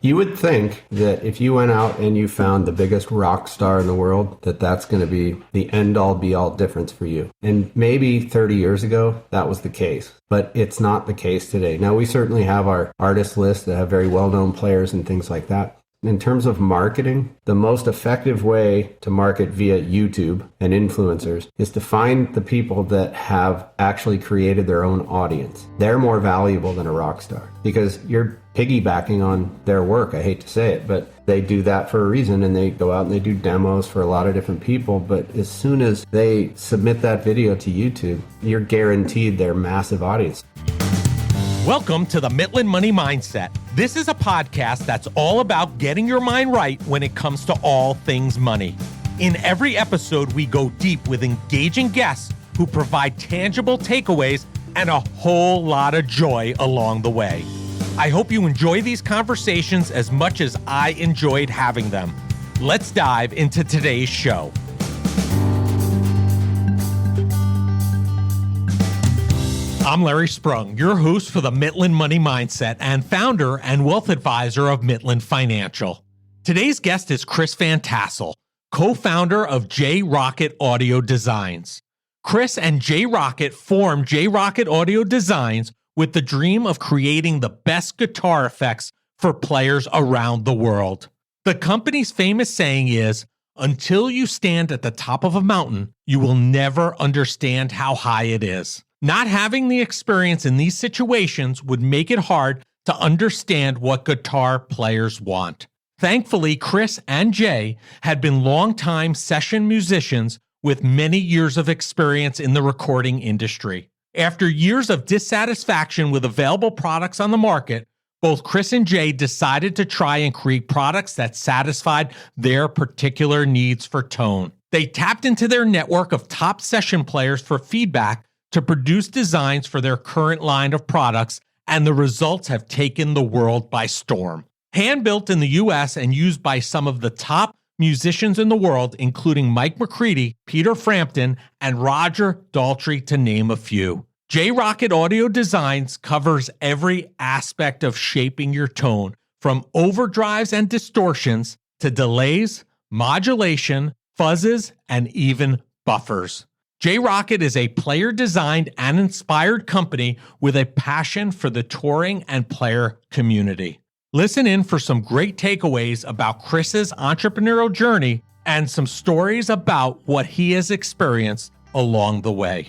You would think that if you went out and you found the biggest rock star in the world, that that's going to be the end-all be-all difference for you. And maybe 30 years ago, that was the case. But it's not the case today. Now, we certainly have our artist list that have very well-known players and things like that. In terms of marketing, the most effective way to market via YouTube and influencers is to find the people that have actually created their own audience. They're more valuable than a rock star because you're piggybacking on their work. I hate to say it, but they do that for a reason, and they go out and they do demos for a lot of different people. But as soon as they submit that video to YouTube, you're guaranteed their massive audience. Welcome to the Midland Money Mindset. This is a podcast that's all about getting your mind right when it comes to all things money. In every episode, we go deep with engaging guests who provide tangible takeaways and a whole lot of joy along the way. I hope you enjoy these conversations as much as I enjoyed having them. Let's dive into today's show. I'm Larry Sprung, your host for the Midland Money Mindset and founder and wealth advisor of Midland Financial. Today's guest is Chris Van Tassel, co-founder of Jay Rockett Audio Designs. Chris and Jay Rockett formed Jay Rockett Audio Designs with the dream of creating the best guitar effects for players around the world. The company's famous saying is, "Until you stand at the top of a mountain, you will never understand how high it is." Not having the experience in these situations would make it hard to understand what guitar players want. Thankfully, Chris and Jay had been longtime session musicians with many years of experience in the recording industry. After years of dissatisfaction with available products on the market, both Chris and Jay decided to try and create products that satisfied their particular needs for tone. They tapped into their network of top session players for feedback to produce designs for their current line of products, and the results have taken the world by storm. Hand-built in the US and used by some of the top musicians in the world, including Mike McCready, Peter Frampton, and Roger Daltrey, to name a few. Jay Rockett Audio Designs covers every aspect of shaping your tone, from overdrives and distortions to delays, modulation, fuzzes, and even buffers. Jay Rockett is a player-designed and inspired company with a passion for the touring and player community. Listen in for some great takeaways about Chris's entrepreneurial journey and some stories about what he has experienced along the way.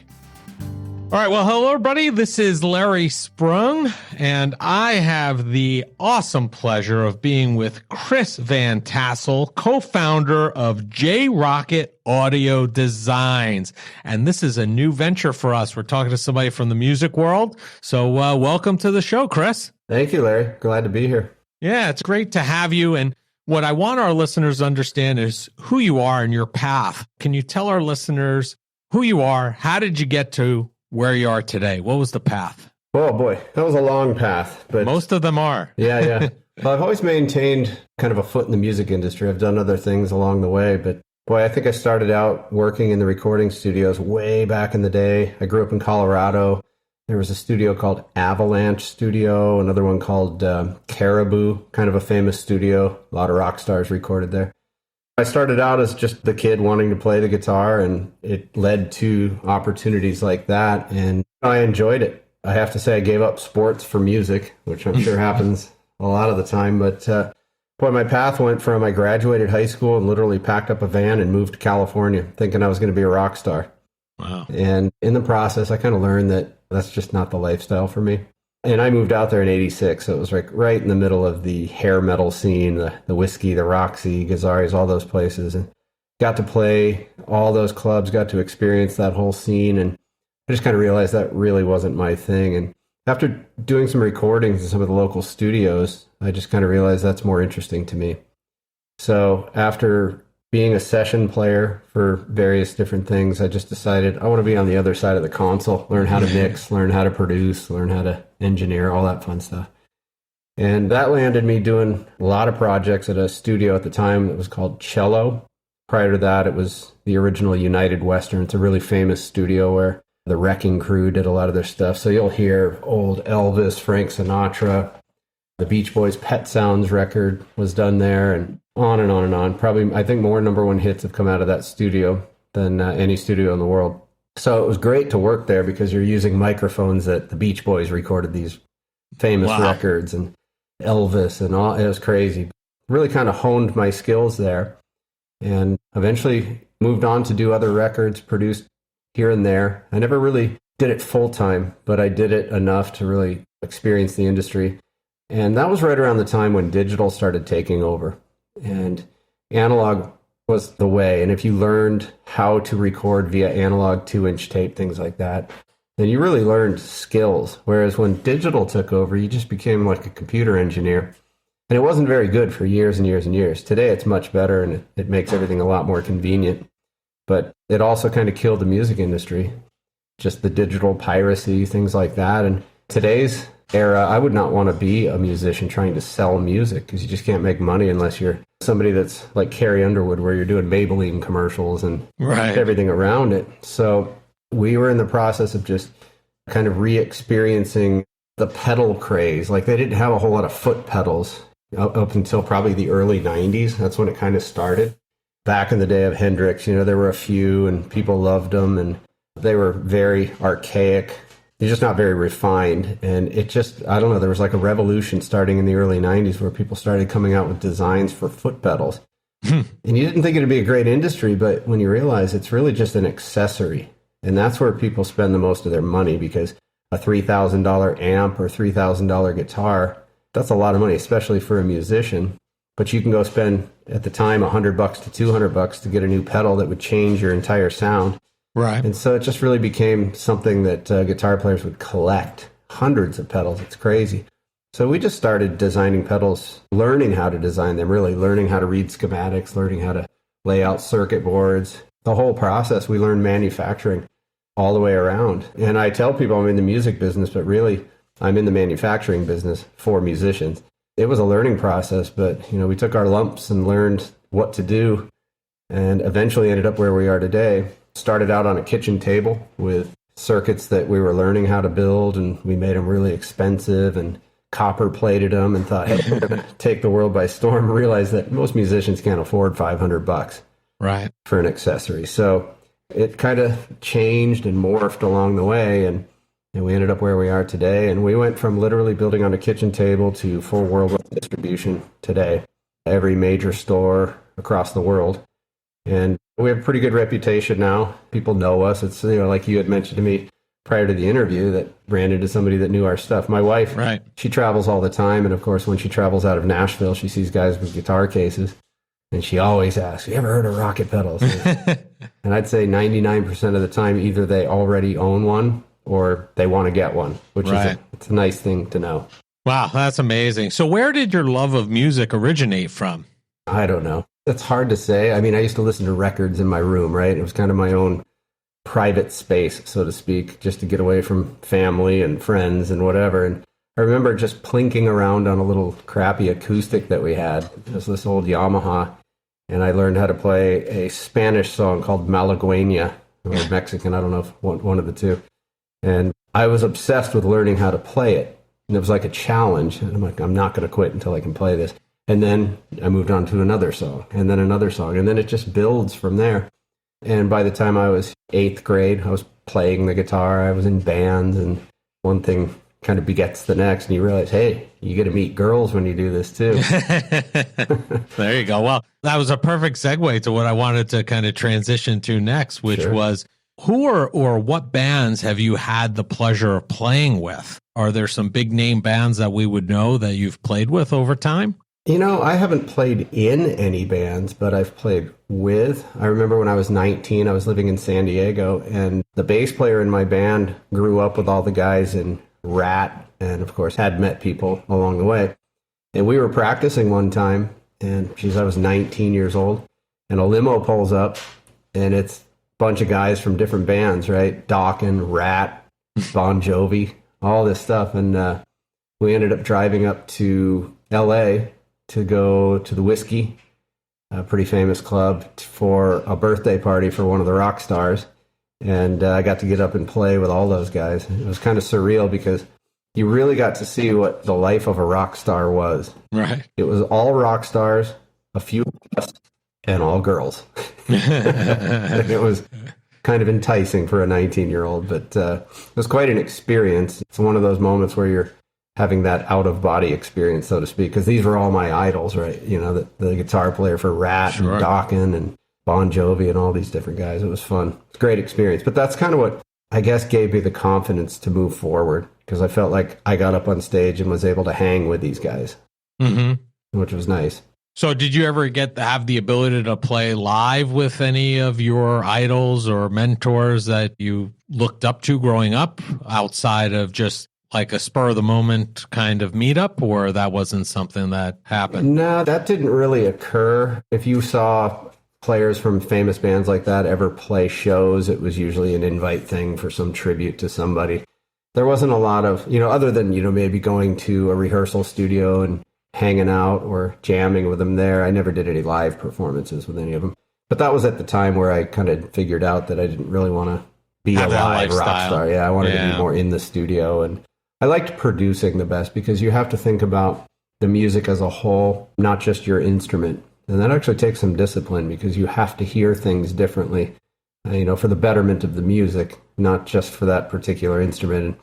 All right, well, hello, everybody. This is Larry Sprung, and I have the awesome pleasure of being with Chris Van Tassel, co-founder of Jay Rockett Audio Designs. And this is a new venture for us. We're talking to somebody from the music world. So welcome to the show, Chris. Thank you, Larry. Glad to be here. Yeah, it's great to have you. And what I want our listeners to understand is who you are and your path. Can you tell our listeners who you are? How did you get to where you are today? What was the path? Oh boy, that was a long path, but most of them are. Yeah. Well, I've always maintained kind of a foot in the music industry. I've done other things along the way, but boy, I think I started out working in the recording studios way back in the day. I grew up in Colorado. There was a studio called Avalanche Studio, another one called Caribou, kind of a famous studio. A lot of rock stars recorded there. I started out as just the kid wanting to play the guitar, and it led to opportunities like that, and I enjoyed it. I have to say I gave up sports for music, which I'm sure happens a lot of the time, but boy, my path went from I graduated high school and literally packed up a van and moved to California thinking I was going to be a rock star. Wow. And in the process, I kind of learned that that's just not the lifestyle for me. And I moved out there in 86, so it was like right in the middle of the hair metal scene, the Whiskey, the Roxy, Gazzarri's, all those places. And got to play all those clubs, got to experience that whole scene. And I just kind of realized that really wasn't my thing. And after doing some recordings in some of the local studios, I just kind of realized that's more interesting to me. So after being a session player for various different things, I just decided I want to be on the other side of the console, learn how to mix, learn how to produce, learn how to engineer, all that fun stuff. And that landed me doing a lot of projects at a studio at the time that was called Cello. Prior to that, it was the original United Western. It's a really famous studio where the Wrecking Crew did a lot of their stuff. So you'll hear old Elvis, Frank Sinatra. The Beach Boys' Pet Sounds record was done there, and on and on and on. Probably, I think more number one hits have come out of that studio than any studio in the world. So it was great to work there because you're using microphones that the Beach Boys recorded these famous records, and Elvis and all. It was crazy. Really kind of honed my skills there, and eventually moved on to do other records, produced here and there. I never really did it full time, but I did it enough to really experience the industry. And that was right around the time when digital started taking over, and analog was the way. And if you learned how to record via analog 2-inch tape, things like that, then you really learned skills. Whereas when digital took over, you just became like a computer engineer. And it wasn't very good for years and years and years. Today it's much better, and it makes everything a lot more convenient. But it also kind of killed the music industry, just the digital piracy, things like that. And today's era, I would not want to be a musician trying to sell music, because you just can't make money unless you're somebody that's like Carrie Underwood, where you're doing Maybelline commercials and everything around it. So we were in the process of just kind of re-experiencing the pedal craze. Like, they didn't have a whole lot of foot pedals up until probably the early 90s. That's when it kind of started. Back in the day of Hendrix, there were a few, and people loved them, and they were very archaic. They're just not very refined. And it just, I don't know, there was like a revolution starting in the early 90s where people started coming out with designs for foot pedals. And you didn't think it'd be a great industry, but when you realize it's really just an accessory, and that's where people spend the most of their money, because a $3,000 amp or $3,000 guitar, that's a lot of money, especially for a musician. But you can go spend, at the time, $100 to $200 to get a new pedal that would change your entire sound. Right. And so it just really became something that guitar players would collect, hundreds of pedals. It's crazy. So we just started designing pedals, learning how to design them, really learning how to read schematics, learning how to lay out circuit boards. The whole process, we learned manufacturing all the way around. And I tell people I'm in the music business, but really I'm in the manufacturing business for musicians. It was a learning process, but we took our lumps and learned what to do, and eventually ended up where we are today. Started out on a kitchen table with circuits that we were learning how to build, and we made them really expensive and copper plated them, and thought, hey, we're going to take the world by storm. Realized that most musicians can't afford $500 for an accessory. So it kind of changed and morphed along the way, and we ended up where we are today. And we went from literally building on a kitchen table to full worldwide distribution today, every major store across the world. And we have a pretty good reputation now. People know us. It's, like you had mentioned to me prior to the interview, that ran into somebody that knew our stuff. My wife, she travels all the time. And of course, when she travels out of Nashville, she sees guys with guitar cases. And she always asks, you ever heard of Rockett pedals? And I'd say 99% of the time, either they already own one or they want to get one, which is it's a nice thing to know. Wow, that's amazing. So where did your love of music originate from? I don't know. It's hard to say. I mean, I used to listen to records in my room, right? It was kind of my own private space, so to speak, just to get away from family and friends and whatever. And I remember just plinking around on a little crappy acoustic that we had. It was this old Yamaha. And I learned how to play a Spanish song called Malagueña, or Mexican, I don't know if one of the two. And I was obsessed with learning how to play it. And it was like a challenge. And I'm like, I'm not going to quit until I can play this. And then I moved on to another song, and then another song, and then it just builds from there. And by the time I was 8th grade, I was playing the guitar, I was in bands, and one thing kind of begets the next, and you realize, hey, you get to meet girls when you do this too. There you go. Well, that was a perfect segue to what I wanted to kind of transition to next, which was, who or what bands have you had the pleasure of playing with? Are there some big name bands that we would know that you've played with over time? I haven't played in any bands, but I've played with. I remember when I was 19, I was living in San Diego, and the bass player in my band grew up with all the guys in Rat, and of course had met people along the way. And we were practicing one time, and I was 19 years old, and a limo pulls up, and it's a bunch of guys from different bands, right? Dawkins, Rat, Bon Jovi, all this stuff. And we ended up driving up to L.A. to go to the Whiskey, a pretty famous club, for a birthday party for one of the rock stars. And I got to get up and play with all those guys. It was kind of surreal because you really got to see what the life of a rock star was. Right. It was all rock stars, a few of us, and all girls. It was kind of enticing for a 19-year-old, but it was quite an experience. It's one of those moments where you're having that out-of-body experience, so to speak, because these were all my idols, right? You know, the guitar player for Rat Sure. and Dokken and Bon Jovi and all these different guys. It was fun. It's a great experience. But that's kind of what I guess gave me the confidence to move forward, because I felt like I got up on stage and was able to hang with these guys, which was nice. So did you ever have the ability to play live with any of your idols or mentors that you looked up to growing up, outside of just like a spur of the moment kind of meetup, or that wasn't something that happened? No, that didn't really occur. If you saw players from famous bands like that ever play shows, it was usually an invite thing for some tribute to somebody. There wasn't a lot of, other than, maybe going to a rehearsal studio and hanging out or jamming with them there. I never did any live performances with any of them. But that was at the time where I kind of figured out that I didn't really want to be a live rock star. Yeah, I wanted to be more in the studio. And I liked producing the best, because you have to think about the music as a whole, not just your instrument. And that actually takes some discipline, because you have to hear things differently, for the betterment of the music, not just for that particular instrument.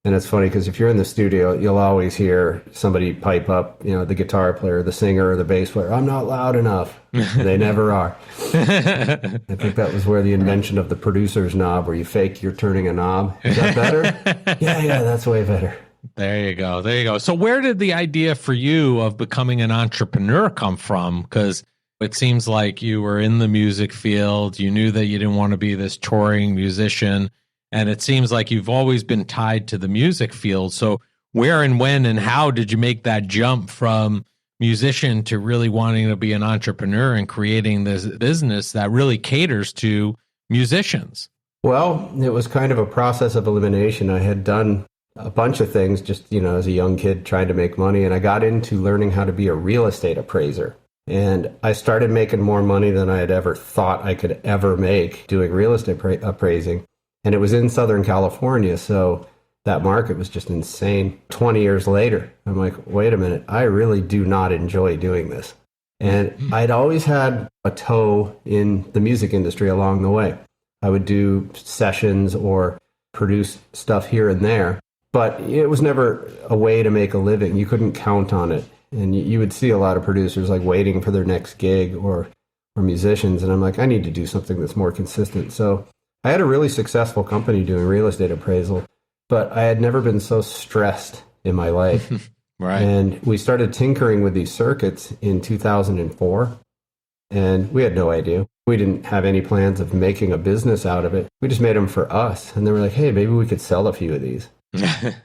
And it's funny, because if you're in the studio, you'll always hear somebody pipe up, the guitar player, the singer, or the bass player, "I'm not loud enough." They never are. I think that was where the invention of the producer's knob, where you fake you're turning a knob. Is that better? Yeah, that's way better. There you go. So where did the idea for you of becoming an entrepreneur come from? Because it seems like you were in the music field. You knew that you didn't want to be this touring musician. And it seems like you've always been tied to the music field. So where and when and how did you make that jump from musician to really wanting to be an entrepreneur and creating this business that really caters to musicians? Well, it was kind of a process of elimination. I had done a bunch of things just, as a young kid trying to make money. And I got into learning how to be a real estate appraiser. And I started making more money than I had ever thought I could ever make doing real estate appraising. And it was in Southern California, so that market was just insane. 20 years later, I'm like, wait a minute, I really do not enjoy doing this. And I'd always had a toe in the music industry along the way. I would do sessions or produce stuff here and there, but it was never a way to make a living. You couldn't count on it. And you would see a lot of producers like waiting for their next gig, or musicians. And I'm like, I need to do something that's more consistent. So I had a really successful company doing real estate appraisal, but I had never been so stressed in my life. Right. And we started tinkering with these circuits in 2004, and we had no idea. We didn't have any plans of making a business out of it. We just made them for us. And they were like, hey, maybe we could sell a few of these.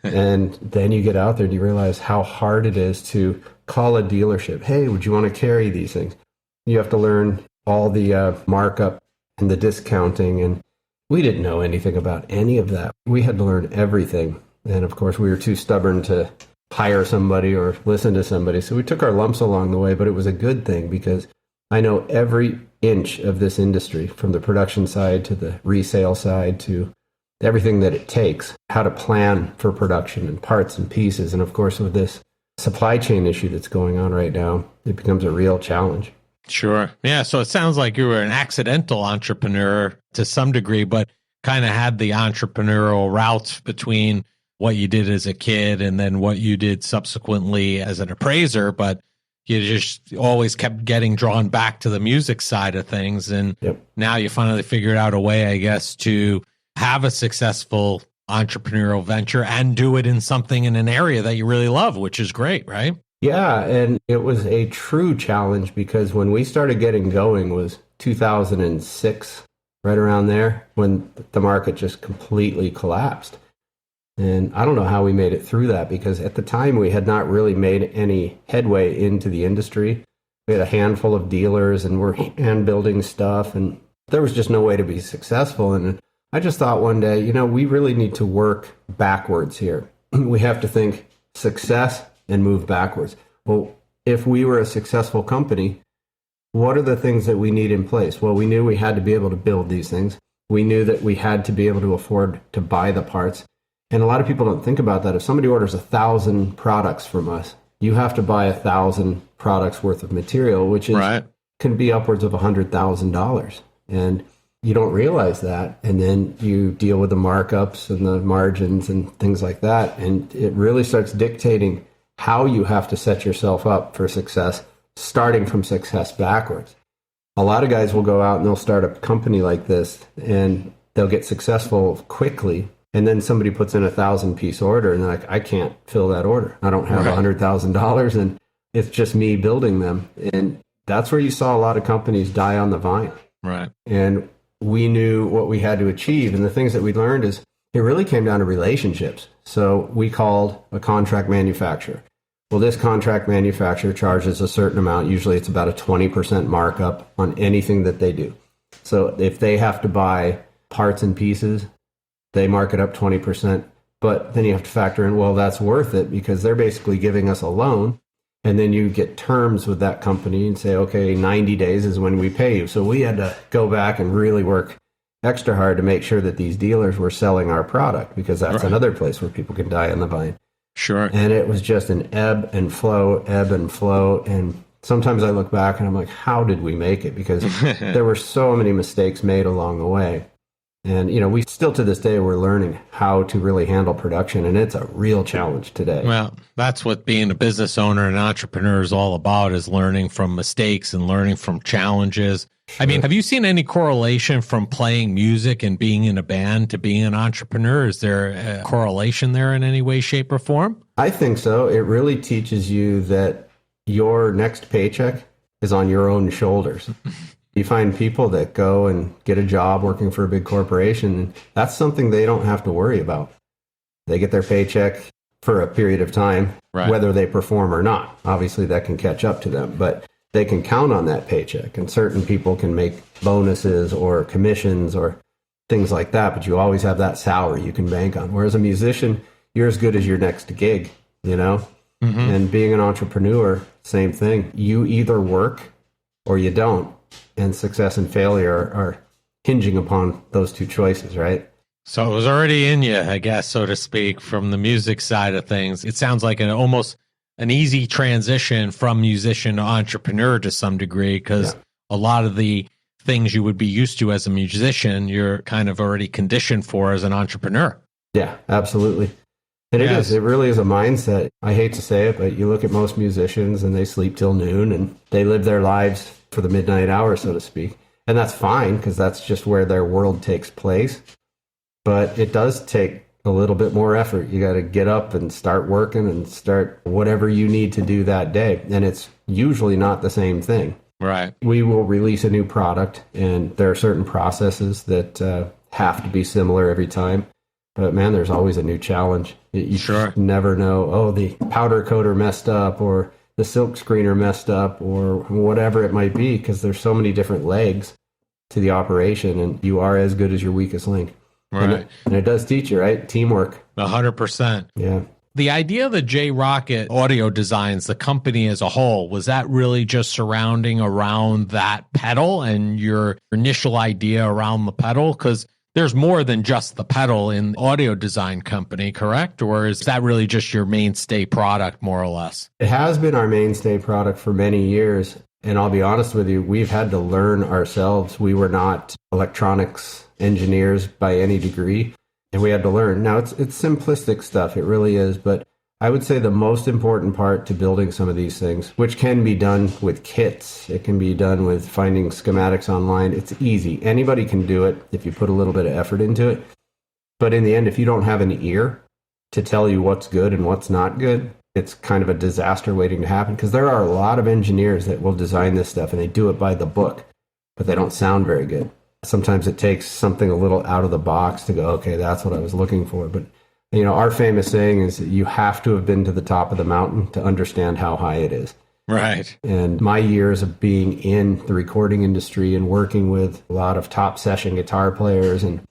And then you get out there and you realize how hard it is to call a dealership. Hey, would you want to carry these things? You have to learn all the markup and the discounting, and we didn't know anything about any of that. We had to learn everything. And of course, we were too stubborn to hire somebody or listen to somebody. So we took our lumps along the way, but it was a good thing, because I know every inch of this industry, from the production side to the resale side to everything that it takes, how to plan for production and parts and pieces. And of course, with this supply chain issue that's going on right now, it becomes a real challenge. Sure. Yeah. So it sounds like you were an accidental entrepreneur to some degree, but kind of had the entrepreneurial route between what you did as a kid and then what you did subsequently as an appraiser. But you just always kept getting drawn back to the music side of things. And now you finally figured out a way, I guess, to have a successful entrepreneurial venture and do it in something in an area that you really love, which is great, right? Yeah, and it was a true challenge, because when we started getting going was 2006, right around there, when the market just completely collapsed. And I don't know how we made it through that, because at the time we had not really made any headway into the industry. We had a handful of dealers and we're hand building stuff, and there was just no way to be successful. And I just thought one day, we really need to work backwards here. We have to think success and move backwards. Well, if we were a successful company, what are the things that we need in place? Well, we knew we had to be able to build these things. We knew that we had to be able to afford to buy the parts. And a lot of people don't think about that. If somebody orders 1,000 products from us, you have to buy 1,000 products worth of material, which is Right. can be upwards of $100,000. And you don't realize that. And then you deal with the markups and the margins and things like that. And it really starts dictating how you have to set yourself up for success, starting from success backwards. A lot of guys will go out and they'll start a company like this and they'll get successful quickly. And then somebody puts in 1,000-piece order and they're like, I can't fill that order. I don't have $100,000 and it's just me building them. And that's where you saw a lot of companies die on the vine. Right. And we knew what we had to achieve. And the things that we learned is it really came down to relationships. So we called a contract manufacturer. Well, this contract manufacturer charges a certain amount. Usually it's about a 20% markup on anything that they do. So if they have to buy parts and pieces, they mark it up 20%. But then you have to factor in, well, that's worth it because they're basically giving us a loan. And then you get terms with that company and say, okay, 90 days is when we pay you. So we had to go back and really work extra hard to make sure that these dealers were selling our product because that's another place where people can die on the vine. Sure. And it was just an ebb and flow. And sometimes I look back and I'm like, how did we make it? Because there were so many mistakes made along the way. And, we still to this day, we're learning how to really handle production. And it's a real challenge today. Well, that's what being a business owner and entrepreneur is all about, is learning from mistakes and learning from challenges. I mean, have you seen any correlation from playing music and being in a band to being an entrepreneur? Is there a correlation there in any way, shape, or form? I think so. It really teaches you that your next paycheck is on your own shoulders. You find people that go and get a job working for a big corporation, and that's something they don't have to worry about. They get their paycheck for a period of time, whether they perform or not. Obviously, that can catch up to them, but they can count on that paycheck. And certain people can make bonuses or commissions or things like that, but you always have that salary you can bank on. Whereas a musician, you're as good as your next gig, And being an entrepreneur, same thing. You either work or you don't. And success and failure are hinging upon those two choices, right? So it was already in you, I guess, so to speak, from the music side of things. It sounds like almost an easy transition from musician to entrepreneur to some degree, because a lot of the things you would be used to as a musician, you're kind of already conditioned for as an entrepreneur. Yeah, absolutely. And it is. It really is a mindset. I hate to say it, but you look at most musicians and they sleep till noon and they live their lives for the midnight hour, so to speak. And that's fine because that's just where their world takes place. But it does take a little bit more effort. You got to get up and start working and start whatever you need to do that day. And it's usually not the same thing. Right. We will release a new product and there are certain processes that have to be similar every time. But man, there's always a new challenge. You never know, oh, the powder coater messed up or the silk screener messed up or whatever it might be, because there's so many different legs to the operation and you are as good as your weakest link. Right. And it does teach you, right? Teamwork. 100%. Yeah. The idea that Jay Rockett Audio Designs, the company as a whole, was that really just surrounding around that pedal and your initial idea around the pedal? Because there's more than just the pedal in the audio design company, correct? Or is that really just your mainstay product, more or less? It has been our mainstay product for many years. And I'll be honest with you, we've had to learn ourselves. We were not electronics engineers by any degree, and we had to learn. Now, it's simplistic stuff. It really is. But I would say the most important part to building some of these things, which can be done with kits, it can be done with finding schematics online. It's easy. Anybody can do it if you put a little bit of effort into it. But in the end, if you don't have an ear to tell you what's good and what's not good, it's kind of a disaster waiting to happen, because there are a lot of engineers that will design this stuff and they do it by the book, but they don't sound very good. Sometimes it takes something a little out of the box to go, okay, that's what I was looking for. But our famous saying is that you have to have been to the top of the mountain to understand how high it is. Right. And my years of being in the recording industry and working with a lot of top session guitar players and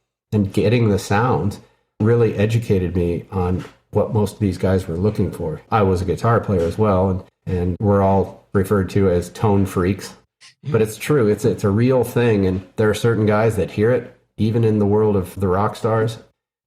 getting the sounds really educated me on what most of these guys were looking for. I was a guitar player as well, and we're all referred to as tone freaks. But it's true. It's a real thing. And there are certain guys that hear it, even in the world of the rock stars,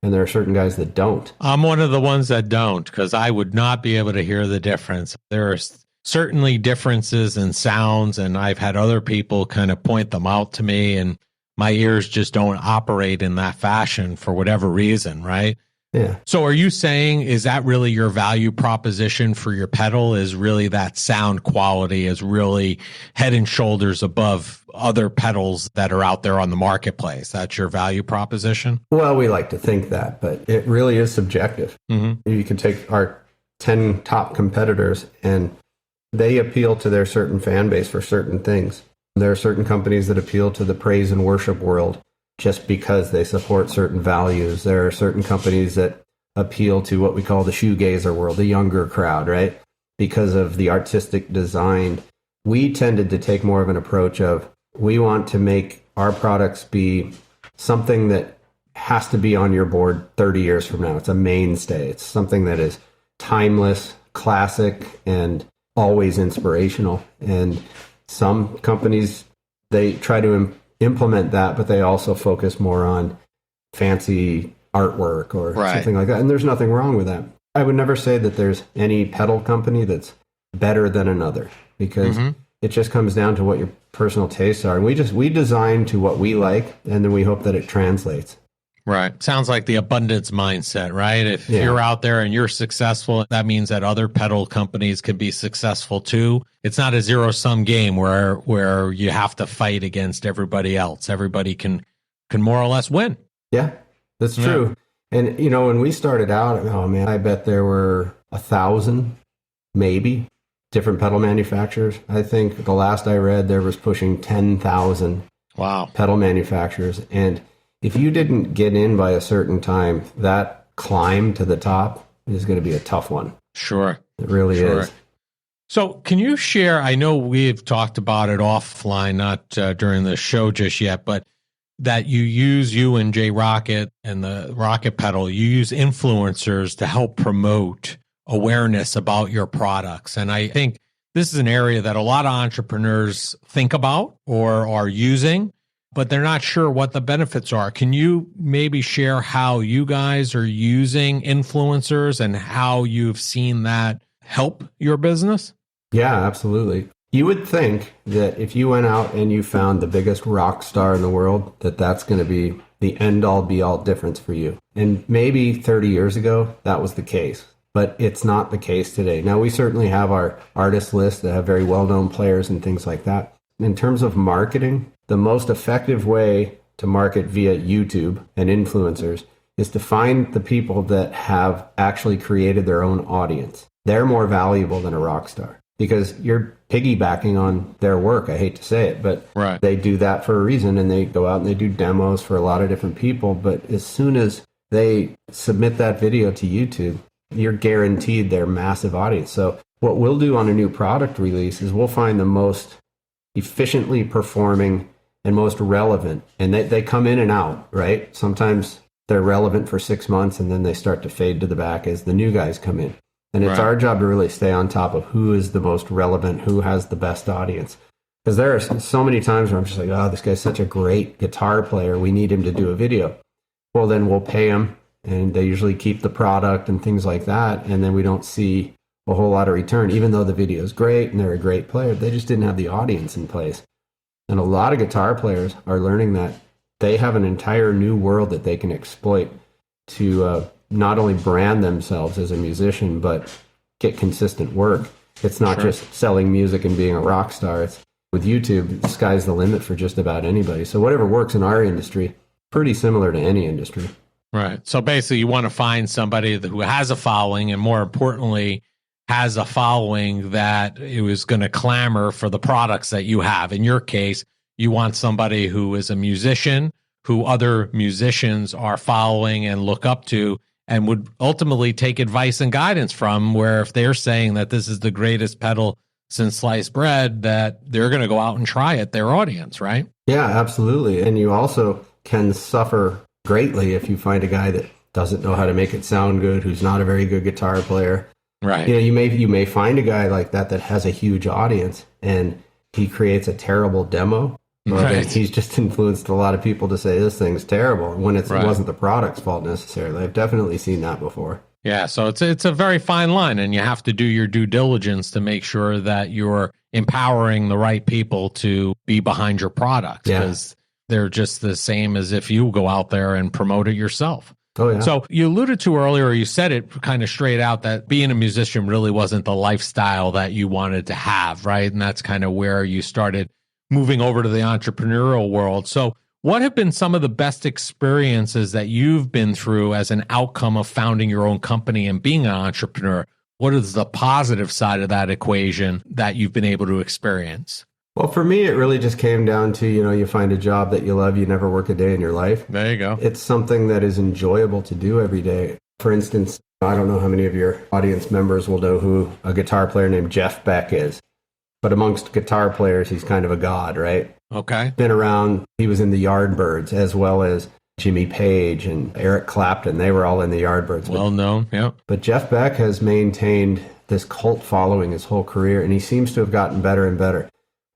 and there are certain guys that don't. I'm one of the ones that don't, because I would not be able to hear the difference. There are certainly differences in sounds, and I've had other people kind of point them out to me, and my ears just don't operate in that fashion for whatever reason, right? Yeah. So are you saying, is that really your value proposition for your pedal, is really that sound quality is really head and shoulders above other pedals that are out there on the marketplace? That's your value proposition? Well, we like to think that, but it really is subjective. Mm-hmm. You can take our 10 top competitors and they appeal to their certain fan base for certain things. There are certain companies that appeal to the praise and worship world just because they support certain values. There are certain companies that appeal to what we call the shoegazer world, the younger crowd, right? Because of the artistic design. We tended to take more of an approach of, we want to make our products be something that has to be on your board 30 years from now. It's a mainstay. It's something that is timeless, classic, and always inspirational. And some companies, they try to implement that, but they also focus more on fancy artwork or something like that. And there's nothing wrong with that. I would never say that there's any pedal company that's better than another, because it just comes down to what your personal tastes are. And we design to what we like, and then we hope that it translates. Right. Sounds like the abundance mindset, right? If you're out there and you're successful, that means that other pedal companies can be successful too. It's not a zero-sum game where you have to fight against everybody else. Everybody can more or less win. Yeah, that's true. And, when we started out, oh man, I bet there were 1,000, maybe, different pedal manufacturers. I think the last I read, there was pushing 10,000 pedal manufacturers. And if you didn't get in by a certain time, that climb to the top is going to be a tough one. Sure. It really is. So can you share, I know we've talked about it offline, not during the show just yet, but that you and Jay Rockett and the Rocket pedal, you use influencers to help promote awareness about your products. And I think this is an area that a lot of entrepreneurs think about or are using, but they're not sure what the benefits are. Can you maybe share how you guys are using influencers and how you've seen that help your business? Yeah, absolutely. You would think that if you went out and you found the biggest rock star in the world, that's going to be the end-all be-all difference for you. And maybe 30 years ago, that was the case. But it's not the case today. Now, we certainly have our artist list that have very well-known players and things like that. In terms of marketing, the most effective way to market via YouTube and influencers is to find the people that have actually created their own audience. They're more valuable than a rock star because you're piggybacking on their work. I hate to say it, but they do that for a reason, and they go out and they do demos for a lot of different people. But as soon as they submit that video to YouTube, you're guaranteed their massive audience. So what we'll do on a new product release is we'll find the most efficiently performing and most relevant. And they come in and out, right? Sometimes they're relevant for 6 months and then they start to fade to the back as the new guys come in. And it's our job to really stay on top of who is the most relevant, who has the best audience. Because there are so many times where I'm just like, oh, this guy's such a great guitar player. We need him to do a video. Well, then we'll pay him, and they usually keep the product and things like that. And then we don't see a whole lot of return, even though the video is great and they're a great player. They just didn't have the audience in place. And a lot of guitar players are learning that they have an entire new world that they can exploit to not only brand themselves as a musician, but get consistent work. It's not just selling music and being a rock star. It's with YouTube, the sky's the limit for just about anybody. So whatever works in our industry, pretty similar to any industry. Right. So basically you want to find somebody who has a following, and more importantly, has a following that it was going to clamor for the products that you have. In your case, you want somebody who is a musician, who other musicians are following and look up to, and would ultimately take advice and guidance from, where if they're saying that this is the greatest pedal since sliced bread, that they're going to go out and try it, their audience, right? Yeah, absolutely. And you also can suffer greatly if you find a guy that doesn't know how to make it sound good, who's not a very good guitar player. Right. You may find a guy like that has a huge audience and he creates a terrible demo, But Right. he's just influenced a lot of people to say this thing's terrible when it wasn't the product's fault necessarily. I've definitely seen that before. Yeah, so it's a very fine line, and you have to do your due diligence to make sure that you're empowering the right people to be behind your products, because they're just the same as if you go out there and promote it yourself. Oh, yeah. So you alluded to earlier, you said it kind of straight out that being a musician really wasn't the lifestyle that you wanted to have, right? And that's kind of where you started moving over to the entrepreneurial world. So what have been some of the best experiences that you've been through as an outcome of founding your own company and being an entrepreneur? What is the positive side of that equation that you've been able to experience? Well, for me, it really just came down to, you find a job that you love, you never work a day in your life. There you go. It's something that is enjoyable to do every day. For instance, I don't know how many of your audience members will know who a guitar player named Jeff Beck is, but amongst guitar players, he's kind of a god, right? Okay. Been around, he was in the Yardbirds, as well as Jimmy Page and Eric Clapton. They were all in the Yardbirds. Well known, yeah. But Jeff Beck has maintained this cult following his whole career, and he seems to have gotten better and better.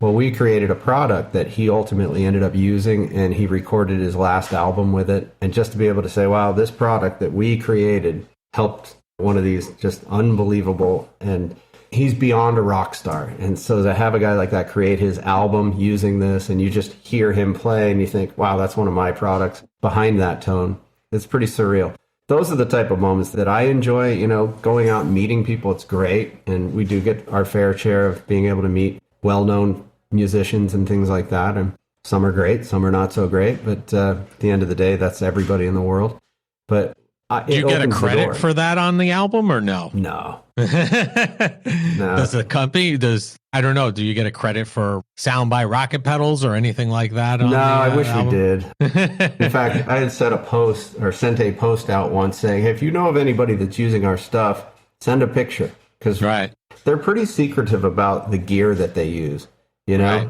Well, we created a product that he ultimately ended up using, and he recorded his last album with it. And just to be able to say, wow, this product that we created helped one of these just unbelievable, and he's beyond a rock star. And so to have a guy like that create his album using this, and you just hear him play and you think, wow, that's one of my products behind that tone, it's pretty surreal. Those are the type of moments that I enjoy, going out and meeting people. It's great. And we do get our fair share of being able to meet well-known musicians and things like that. And some are great, some are not so great. But at the end of the day, that's everybody in the world. But do you get a credit for that on the album or no? No. No. Does the company, I don't know, do you get a credit for Sound by Rocket pedals or anything like that? No, I wish album? we did. In fact, I had sent a post out once saying, hey, if you know of anybody that's using our stuff, send a picture. Because they're pretty secretive about the gear that they use, Right.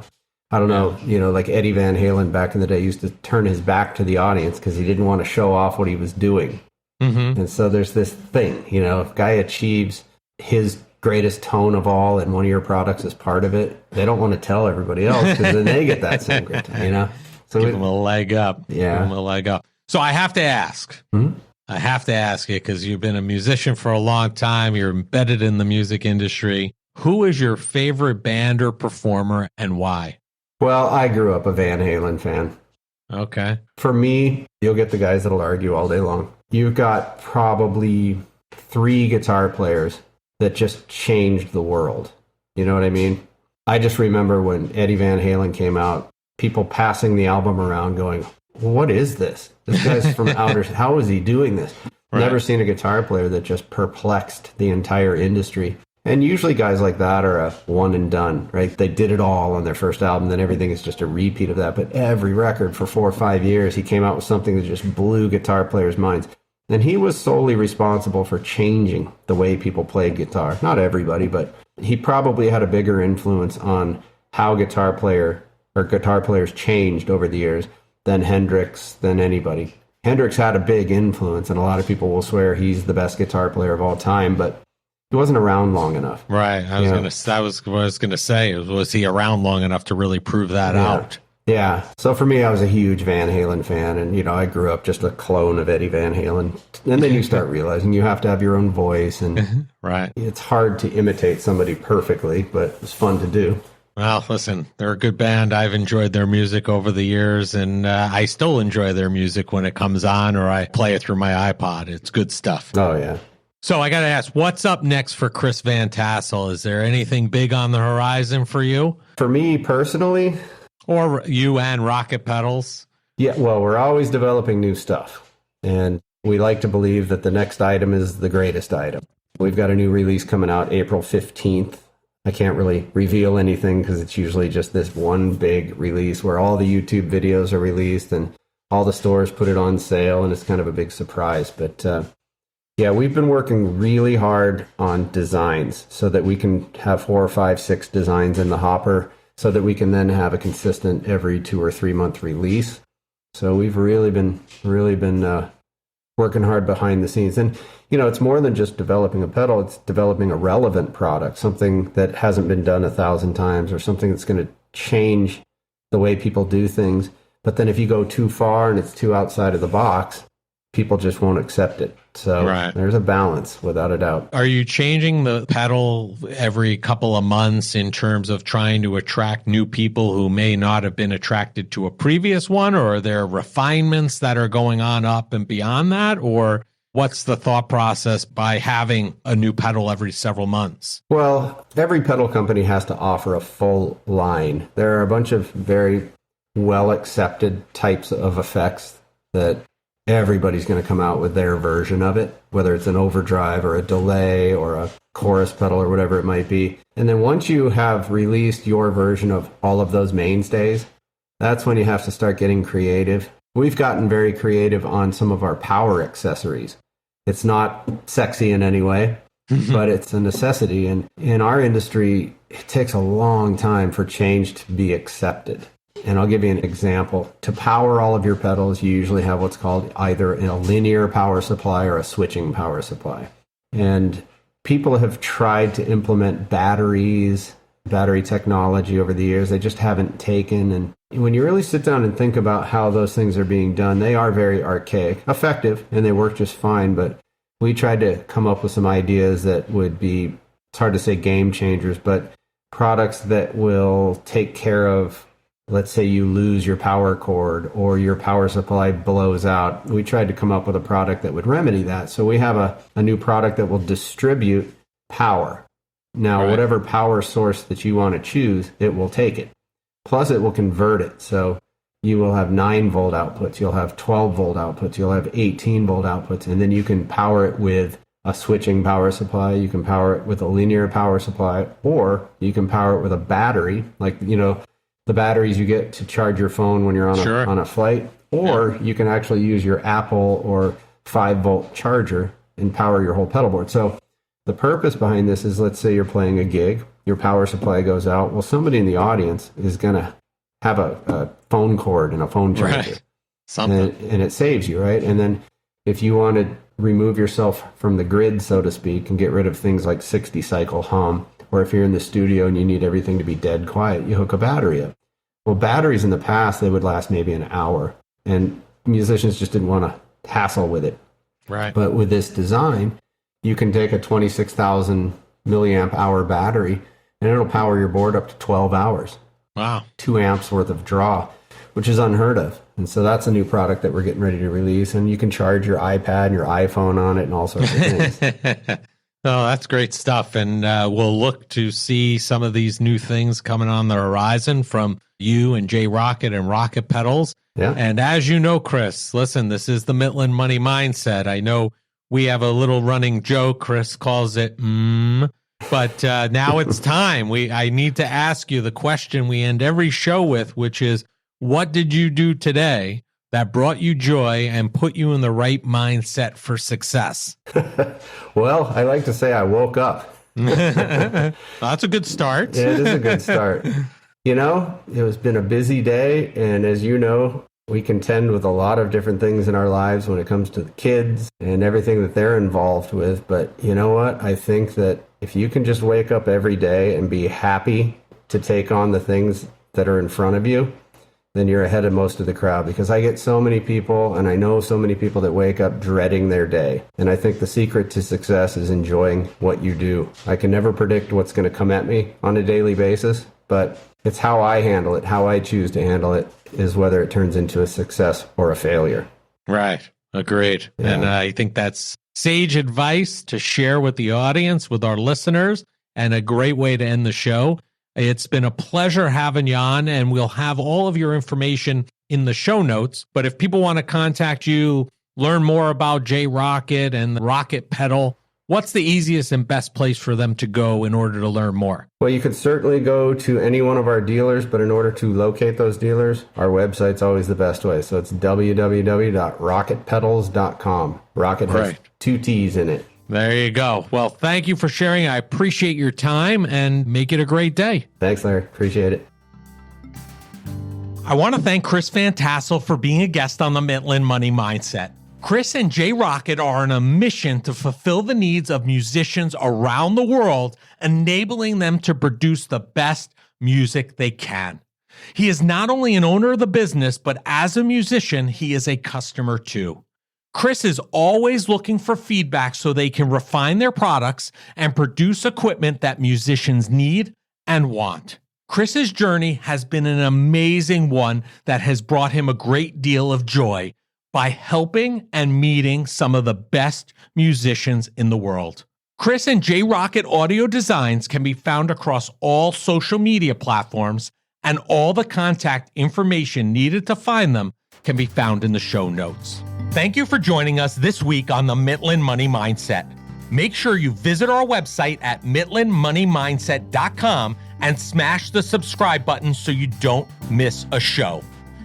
I don't know, like Eddie Van Halen back in the day used to turn his back to the audience because he didn't want to show off what he was doing. Mm-hmm. And so there's this thing, if a guy achieves his greatest tone of all and one of your products is part of it, they don't want to tell everybody else because then they get that same great time, So give them a leg up. Yeah. Give them a leg up. So I have to ask. Mm-hmm. I have to ask you because you've been a musician for a long time. You're embedded in the music industry. Who is your favorite band or performer and why? Well, I grew up a Van Halen fan. Okay. For me, you'll get the guys that'll argue all day long. You've got probably 3 guitar players that just changed the world. You know what I mean? I just remember when Eddie Van Halen came out, people passing the album around going, what is this? This guy's from outer, how is he doing this? Right. Never seen a guitar player that just perplexed the entire industry. And usually guys like that are a one and done, right? They did it all on their first album, then everything is just a repeat of that. But every record for 4 or 5 years, he came out with something that just blew guitar players' minds. And he was solely responsible for changing the way people played guitar. Not everybody, but he probably had a bigger influence on how guitar players changed over the years than Hendrix, than anybody. Hendrix had a big influence, and a lot of people will swear he's the best guitar player of all time, but he wasn't around long enough. Right. I was going to say, was he around long enough to really prove that out? Yeah. So for me, I was a huge Van Halen fan, and I grew up just a clone of Eddie Van Halen. And then you start realizing you have to have your own voice, and right. It's hard to imitate somebody perfectly, but it's fun to do. Well, listen, they're a good band. I've enjoyed their music over the years, and I still enjoy their music when it comes on or I play it through my iPod. It's good stuff. Oh, yeah. So I got to ask, what's up next for Chris Van Tassel? Is there anything big on the horizon for you? For me personally? Or you and Rocket Pedals? Yeah, well, we're always developing new stuff. And we like to believe that the next item is the greatest item. We've got a new release coming out April 15th. I can't really reveal anything because it's usually just this one big release where all the YouTube videos are released and all the stores put it on sale, and it's kind of a big surprise. But yeah, we've been working really hard on designs so that we can have 4 or 5, 6 designs in the hopper so that we can then have a consistent every 2 or 3 month release. So we've really been working hard behind the scenes. And, it's more than just developing a pedal. It's developing a relevant product, something that hasn't been done 1,000 times or something that's going to change the way people do things. But then if you go too far and it's too outside of the box, people just won't accept it. So there's a balance, without a doubt. Are you changing the pedal every couple of months in terms of trying to attract new people who may not have been attracted to a previous one? Or are there refinements that are going on up and beyond that? Or what's the thought process by having a new pedal every several months? Well, every pedal company has to offer a full line. There are a bunch of very well accepted types of effects that everybody's going to come out with their version of it, whether it's an overdrive or a delay or a chorus pedal or whatever it might be. And then once you have released your version of all of those mainstays, that's when you have to start getting creative. We've gotten very creative on some of our power accessories. It's not sexy in any way, but it's a necessity. And in our industry, it takes a long time for change to be accepted. And I'll give you an example. To power all of your pedals, you usually have what's called either a linear power supply or a switching power supply. And people have tried to implement battery technology over the years. They just haven't taken. And when you really sit down and think about how those things are being done, they are very archaic, effective, and they work just fine. But we tried to come up with some ideas that would be, it's hard to say game changers, but products that will take care of, let's say you lose your power cord or your power supply blows out. We tried to come up with a product that would remedy that. So we have a new product that will distribute power. Now, whatever power source that you want to choose, it will take it. Plus, it will convert it. So you will have 9-volt outputs. You'll have 12-volt outputs. You'll have 18-volt outputs. And then you can power it with a switching power supply. You can power it with a linear power supply, or you can power it with a battery, like, the batteries you get to charge your phone when you're on a flight, or you can actually use your Apple or 5-volt charger and power your whole pedal board. So the purpose behind this is, let's say you're playing a gig, your power supply goes out. Well, somebody in the audience is going to have a phone cord and a phone charger. Something. And it saves you, right? And then if you want to remove yourself from the grid, so to speak, and get rid of things like 60-cycle hum, or if you're in the studio and you need everything to be dead quiet, you hook a battery up. Well, batteries in the past, they would last maybe an hour, and musicians just didn't want to hassle with it. Right. But with this design, you can take a 26,000 milliamp hour battery, and it'll power your board up to 12 hours. Wow. 2 amps worth of draw, which is unheard of. And so that's a new product that we're getting ready to release, and you can charge your iPad and your iPhone on it and all sorts of things. Oh, that's great stuff. And we'll look to see some of these new things coming on the horizon from you and Jay Rockett and Rockett Pedals. Yeah. And as you know, Chris, listen, this is the Mitlin Money Mindset. I know we have a little running joke. Chris calls it, but now it's time. I need to ask you the question we end every show with, which is, what did you do today that brought you joy and put you in the right mindset for success? Well, I like to say I woke up. That's a good start. It is a good start. It has been a busy day. And as you know, we contend with a lot of different things in our lives when it comes to the kids and everything that they're involved with. But you know what? I think that if you can just wake up every day and be happy to take on the things that are in front of you, then you're ahead of most of the crowd, because I get so many people, and I know so many people that wake up dreading their day. And I think the secret to success is enjoying what you do. I can never predict what's going to come at me on a daily basis, but it's how I handle it, how I choose to handle it, is whether it turns into a success or a failure. Right. Agreed. Yeah. And I think that's sage advice to share with the audience, with our listeners, and a great way to end the show. It's been a pleasure having you on, and we'll have all of your information in the show notes. But if people want to contact you, learn more about Jay Rockett and the Rockett pedal, what's the easiest and best place for them to go in order to learn more? Well, you could certainly go to any one of our dealers, but in order to locate those dealers, our website's always the best way. So it's www.rocketpedals.com. Rocket has 2 T's in it. There you go. Well, thank you for sharing. I appreciate your time, and make it a great day. Thanks, Larry. Appreciate it. I want to thank Chris Van Tassel for being a guest on the Mitlin Money Mindset. Chris and Jay Rockett are on a mission to fulfill the needs of musicians around the world, enabling them to produce the best music they can. He is not only an owner of the business, but as a musician, he is a customer too. Chris is always looking for feedback so they can refine their products and produce equipment that musicians need and want. Chris's journey has been an amazing one that has brought him a great deal of joy by helping and meeting some of the best musicians in the world. Chris and Jay Rockett Audio Designs can be found across all social media platforms, and all the contact information needed to find them can be found in the show notes. Thank you for joining us this week on the Mitlin Money Mindset. Make sure you visit our website at mitlinmoneymindset.com and smash the subscribe button so you don't miss a show.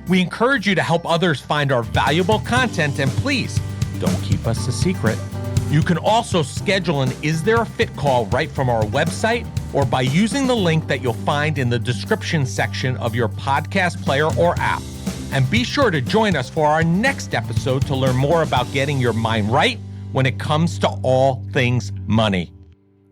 We encourage you to help others find our valuable content, and please don't keep us a secret. You can also schedule an Is There a Fit call right from our website or by using the link that you'll find in the description section of your podcast player or app. And be sure to join us for our next episode to learn more about getting your mind right when it comes to all things money.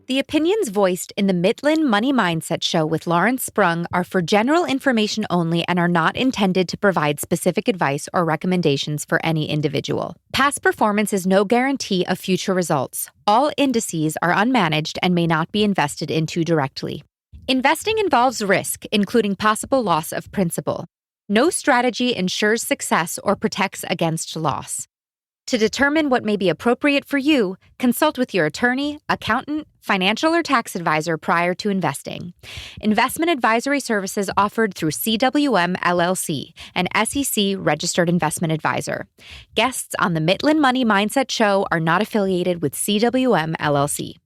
The opinions voiced in the Mitlin Money Mindset Show with Lawrence Sprung are for general information only and are not intended to provide specific advice or recommendations for any individual. Past performance is no guarantee of future results. All indices are unmanaged and may not be invested into directly. Investing involves risk, including possible loss of principal. No strategy ensures success or protects against loss. To determine what may be appropriate for you, consult with your attorney, accountant, financial or tax advisor prior to investing. Investment advisory services offered through CWM LLC, an SEC-registered investment advisor. Guests on the Mitlin Money Mindset Show are not affiliated with CWM LLC.